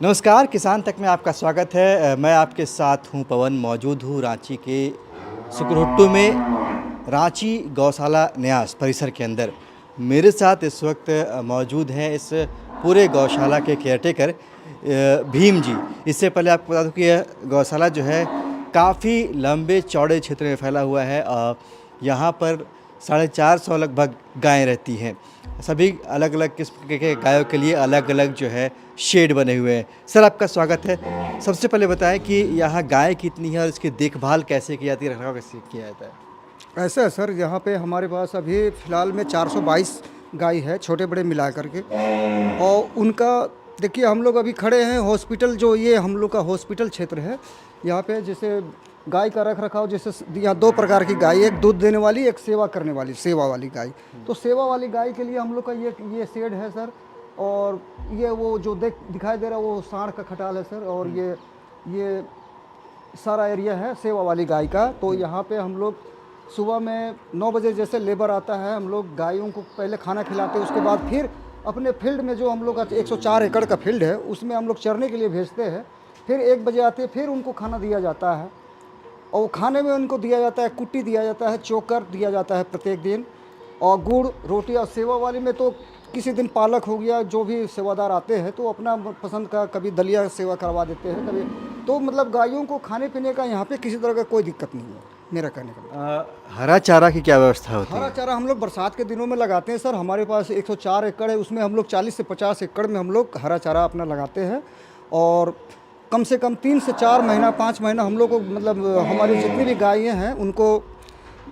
नमस्कार, किसान तक में आपका स्वागत है। मैं आपके साथ हूं पवन, मौजूद हूं रांची के सुकरहुट्टू में, रांची गौशाला न्यास परिसर के अंदर। मेरे साथ इस वक्त मौजूद हैं इस पूरे गौशाला के केयरटेकर भीम जी। इससे पहले आपको बता दूं कि यह गौशाला जो है काफ़ी लंबे चौड़े क्षेत्र में फैला हुआ है। यहाँ पर 450 लगभग गायें रहती हैं। सभी अलग अलग किस्म के गायों के लिए अलग अलग जो है शेड बने हुए हैं। सर, आपका स्वागत है। सबसे पहले बताएं कि यहाँ गाय कितनी है और इसकी देखभाल कैसे की जाती है, रखरखाव कैसे किया जाता है। ऐसा है सर, यहाँ पे हमारे पास अभी फ़िलहाल में 422 गाय है, छोटे बड़े मिला करके। और उनका देखिए, हम लोग अभी खड़े हैं हॉस्पिटल, जो ये हम लोग का हॉस्पिटल क्षेत्र है। यहाँ पे जैसे गाय का रख रखाव, जैसे यहाँ दो प्रकार की गाय, एक दूध देने वाली, एक सेवा करने वाली, सेवा वाली गाय। तो सेवा वाली गाय के लिए हम लोग का ये शेड है सर। और ये वो जो दिखाई दे रहा है वो सांड का खटाल है सर। और ये सारा एरिया है सेवा वाली गाय का। तो यहाँ पे हम लोग सुबह में 9 बजे जैसे लेबर आता है, हम लोग गायों को पहले खाना खिलाते हैं। उसके बाद फिर अपने फील्ड में, जो हम लोग का 104 एकड़ का फील्ड है, उसमें हम लोग चरने के लिए भेजते हैं। फिर 1 बजे आते हैं, फिर उनको खाना दिया जाता है। और खाने में उनको दिया जाता है, कुट्टी दिया जाता है, चोकर दिया जाता है प्रत्येक दिन, और गुड़ रोटी। और सेवा वाली में तो किसी दिन पालक हो गया, जो भी सेवादार आते हैं तो अपना पसंद का, कभी दलिया सेवा करवा देते हैं, कभी तो मतलब गायों को खाने पीने का यहाँ पे किसी तरह का कोई दिक्कत नहीं है, मेरा कहने का मतलब। हरा चारा की क्या व्यवस्था होती है? हरा चारा हम लोग बरसात के दिनों में लगाते हैं सर। हमारे पास 104 एकड़ है, उसमें हम लोग 40 से 50 एकड़ में हम लोग हरा चारा अपना लगाते हैं। और कम से कम 3 से 4 महीना, 5 महीना हम लोग को, मतलब हमारी जितनी भी गायें हैं उनको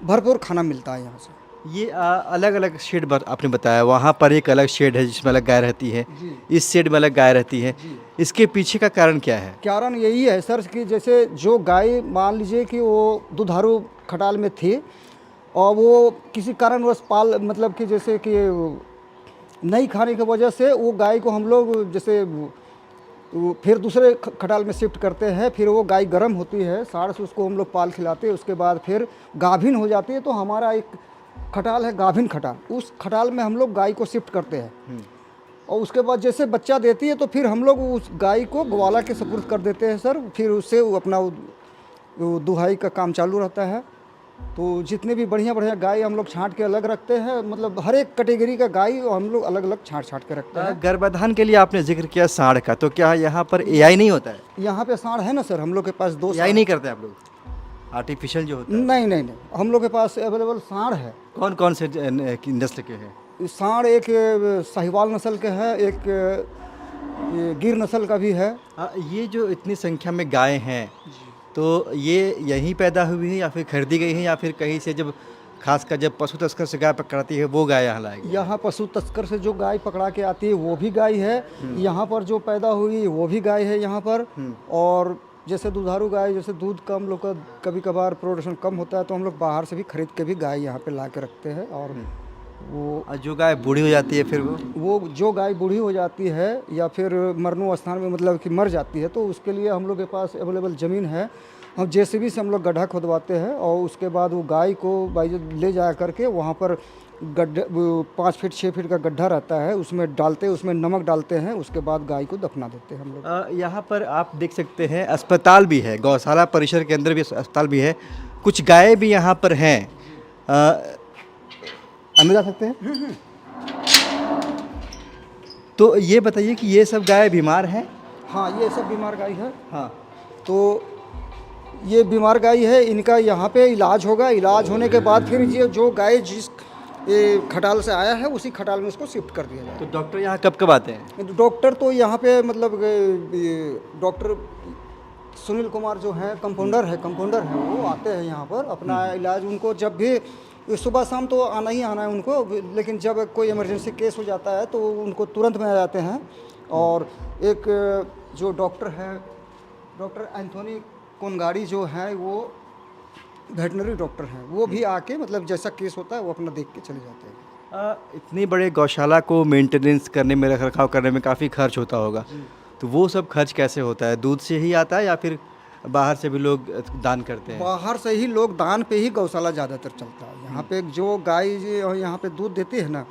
भरपूर खाना मिलता है यहाँ से। ये अलग अलग शेड आपने बताया, वहाँ पर एक अलग शेड है जिसमें अलग गाय रहती है, इस शेड में अलग गाय रहती है। इसके पीछे का कारण क्या है? कारण यही है सर कि जैसे जो गाय, मान लीजिए कि वो दुधारू खटाल में थी और वो किसी कारणवश मतलब कि जैसे कि नहीं खाने की वजह से वो गाय को हम लोग जैसे फिर दूसरे खटाल में शिफ्ट करते हैं। फिर वो गाय गर्म होती है, साढ़ से उसको हम लोग पाल खिलाते हैं। उसके बाद फिर गाभिन हो जाती है। तो हमारा एक खटाल है गाभिन खटाल, उस खटाल में हम लोग गाय को शिफ्ट करते हैं। और उसके बाद जैसे बच्चा देती है तो फिर हम लोग उस गाय को ग्वाला के सुपुर्द कर देते हैं सर। फिर उससे वो अपना दुहाई का काम चालू रहता है। तो जितने भी बढ़िया बढ़िया गाय हम लोग छांट के अलग रखते हैं, मतलब हर एक कैटेगरी का गाय हम लोग अलग अलग छांट के रखते हैं। गर्भाधान के लिए आपने जिक्र किया सांड का, तो क्या यहाँ पर एआई नहीं होता है? यहाँ पे सांड है ना सर, हम लोग के पास 2 एआई नहीं करते आप लोग? आर्टिफिशियल जो होता है? नहीं, हम लोग के पास अवेलेबल सांड है। कौन कौन से नस्ल के हैं? सांड एक साहिवाल नस्ल के है, एक ये गिर नस्ल का भी है। ये जो इतनी संख्या में गाय हैं, तो ये यहीं पैदा हुई है या फिर खरीदी गई है, या फिर कहीं से, जब खासकर जब पशु तस्कर से गाय पकड़ाती है वो गाय यहाँ लाएगी? यहाँ पशु तस्कर से जो गाय पकड़ा के आती है वो भी गाय है। यहाँ पर जो पैदा हुई वो भी गाय है यहाँ पर। और जैसे दुधारू गाय, जैसे दूध का हम लोग का कभी कभार प्रोडक्शन कम होता है तो हम लोग बाहर से भी खरीद के भी गाय यहाँ पे ला के रखते हैं। और वो जो गाय बूढ़ी हो जाती है फिर वो जो गाय बूढ़ी हो जाती है या फिर मरनो स्थान में, मतलब कि मर जाती है, तो उसके लिए हम लोग के पास अवेलेबल ज़मीन है। हम जेसीबी से हम लोग गड्ढा खोदवाते हैं और उसके बाद वो गाय को ले जा करके वहाँ पर गड्ढे 5 फीट 6 फीट का गड्ढा रहता है, उसमें डालते हैं, उसमें नमक डालते हैं। उसके बाद गाय को दफना देते हैं हम लोग। यहाँ पर आप देख सकते हैं अस्पताल भी है, गौशाला परिसर के अंदर भी अस्पताल भी है, कुछ गाय भी यहाँ पर हैं। अंदर जा सकते हैं? तो ये बताइए कि ये सब गाय बीमार हैं? हाँ, ये सब बीमार गाय है। हाँ। तो ये बीमार गाय है, इनका यहाँ पे इलाज होगा। इलाज होने के बाद फिर ये जो गाय जिस खटाल से आया है उसी खटाल में उसको शिफ्ट कर दिया जाए। तो डॉक्टर यहाँ कब कब आते हैं? डॉक्टर तो यहाँ पे मतलब डॉक्टर सुनील कुमार जो है, कंपाउंडर है, वो आते हैं यहाँ पर अपना इलाज। उनको जब भी सुबह शाम तो आना ही आना है उनको, लेकिन जब कोई इमरजेंसी केस हो जाता है तो उनको तुरंत में आ जाते हैं। और एक जो डॉक्टर है, डॉक्टर एंथोनी कोनगाड़ी जो है, वो वेटनरी डॉक्टर हैं, वो भी आके मतलब जैसा केस होता है वो अपना देख के चले जाते हैं। इतनी बड़े गौशाला को मेंटेनेंस करने में, रखरखाव करने में काफ़ी खर्च होता होगा, तो वो सब खर्च कैसे होता है? दूध से ही आता है या फिर बाहर से भी लोग दान करते हैं? बाहर से ही लोग दान पे ही गौशाला ज़्यादातर चलता है। यहाँ पे जो गाय यहाँ पे दूध देती है ना,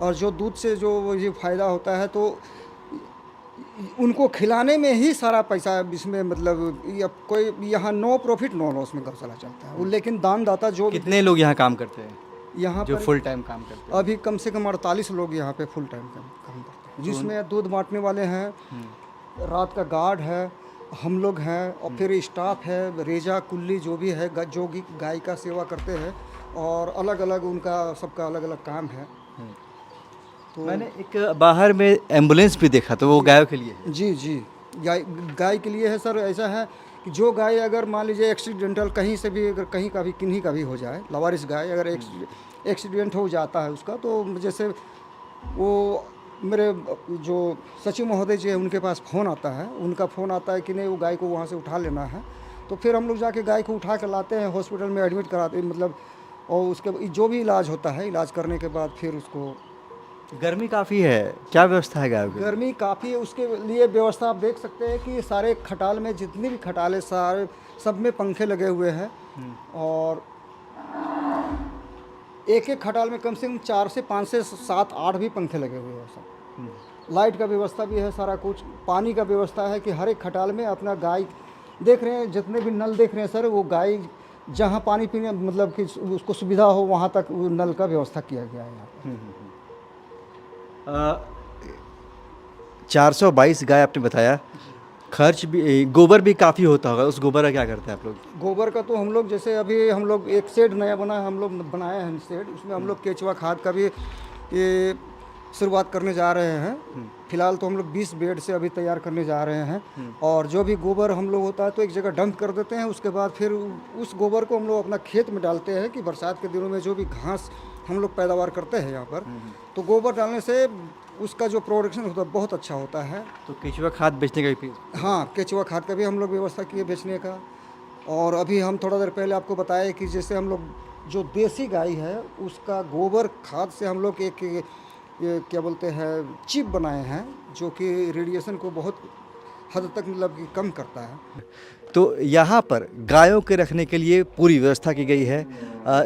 और जो दूध से जो ये फ़ायदा होता है, तो उनको खिलाने में ही सारा पैसा इसमें मतलब कोई यहाँ नो प्रॉफिट नो लॉस में गौशाला चलता है। लेकिन दानदाता जो कितने लोग यहाँ काम करते हैं यहाँ जो पर फुल टाइम काम करते हैं? अभी कम से कम 48 लोग यहाँ पे फुल टाइम काम करते हैं, जिसमें दूध बांटने वाले हैं, रात का गार्ड है, हम लोग हैं, और फिर स्टाफ है, रेजा कुल्ली जो भी है, जो भी गाय का सेवा करते हैं, और अलग अलग उनका सबका अलग अलग काम है। तो मैंने एक बाहर में एम्बुलेंस भी देखा, तो वो गायों के लिए है? जी जी, गाय के लिए है सर। ऐसा है कि जो गाय अगर मान लीजिए एक्सीडेंटल कहीं से भी, अगर कहीं का भी किन्हीं का भी हो जाए, लवारिस गाय अगर एक्सीडेंट हो जाता है उसका, तो जैसे वो मेरे जो सचिव महोदय जी हैं उनके पास फ़ोन आता है, उनका फ़ोन आता है कि नहीं वो गाय को वहाँ से उठा लेना है, तो फिर हम लोग जाके गाय को उठा कर लाते हैं, हॉस्पिटल में एडमिट कराते हैं मतलब, और उसके जो भी इलाज होता है, इलाज करने के बाद फिर उसको। गर्मी काफ़ी है, क्या व्यवस्था है गायों की? गर्मी काफ़ी है, उसके लिए व्यवस्था आप देख सकते हैं कि सारे खटाल में जितने भी खटाल है सारे सब में पंखे लगे हुए हैं, और एक एक खटाल में कम से कम 4 से 5 से 7 8 भी पंखे लगे हुए हैं सब। लाइट का व्यवस्था भी है, सारा कुछ। पानी का व्यवस्था है कि हर एक खटाल में अपना गाय देख रहे हैं, जितने भी नल देख रहे हैं सर, वो गाय जहाँ पानी पीने मतलब कि उसको सुविधा हो वहाँ तक वो नल का व्यवस्था किया गया है यहाँ पर। 422 गाय आपने बताया, खर्च भी, गोबर भी काफ़ी होता होगा, उस गोबर का क्या करते हैं आप लोग? गोबर का तो हम लोग जैसे अभी हम लोग एक शेड नया बना है, हम लोग बनाए हैं शेड, उसमें हम लोग केचुआ खाद का भी ये शुरुआत करने जा रहे हैं। फिलहाल तो हम लोग 20 बेड से अभी तैयार करने जा रहे हैं, और जो भी गोबर हम लोग होता है तो एक जगह डंप कर देते हैं, उसके बाद फिर उस गोबर को हम लोग अपना खेत में डालते हैं कि बरसात के दिनों में जो भी घास हम लोग पैदावार करते हैं यहाँ पर, तो गोबर डालने से उसका जो प्रोडक्शन होता है बहुत अच्छा होता है। तो केचुआ खाद बेचने का भी? हाँ, केचुआ खाद का भी हम लोग व्यवस्था किए बेचने का। और अभी हम थोड़ा देर पहले आपको बताया कि जैसे हम लोग जो देसी गाय है उसका गोबर खाद से हम लोग एक ये क्या बोलते हैं चिप बनाए हैं, जो कि रेडिएशन को बहुत हद तक मतलब कि कम करता है। तो यहाँ पर गायों के रखने के लिए पूरी व्यवस्था की गई है,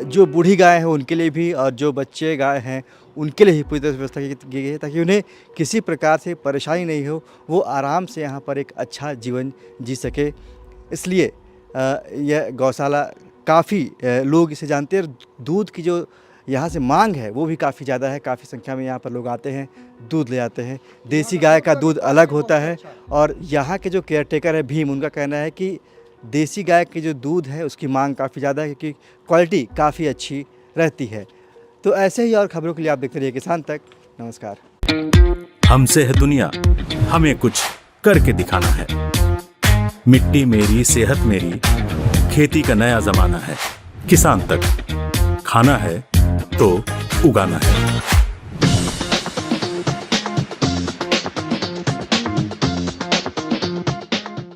जो बूढ़ी गाय हैं उनके लिए भी, और जो बच्चे गाय हैं उनके लिए ही पूरी तरह से व्यवस्था की गई है, ताकि उन्हें किसी प्रकार से परेशानी नहीं हो, वो आराम से यहाँ पर एक अच्छा जीवन जी सके। इसलिए यह गौशाला काफ़ी लोग इसे जानते हैं। दूध की जो यहाँ से मांग है वो भी काफ़ी ज़्यादा है, काफ़ी संख्या में यहाँ पर लोग आते हैं, दूध ले जाते हैं। देसी गाय का दूध अलग होता है, और यहाँ के जो केयर टेकर है भीम, उनका कहना है कि देसी गाय की जो दूध है उसकी मांग काफ़ी ज़्यादा है, क्योंकि क्वालिटी काफ़ी अच्छी रहती है। तो ऐसे ही और खबरों के लिए आप देखते रहिए किसान तक। नमस्कार। हमसे है दुनिया, हमें कुछ करके दिखाना है। मिट्टी मेरी, सेहत मेरी, खेती का नया जमाना है। किसान तक, खाना है तो उगाना है।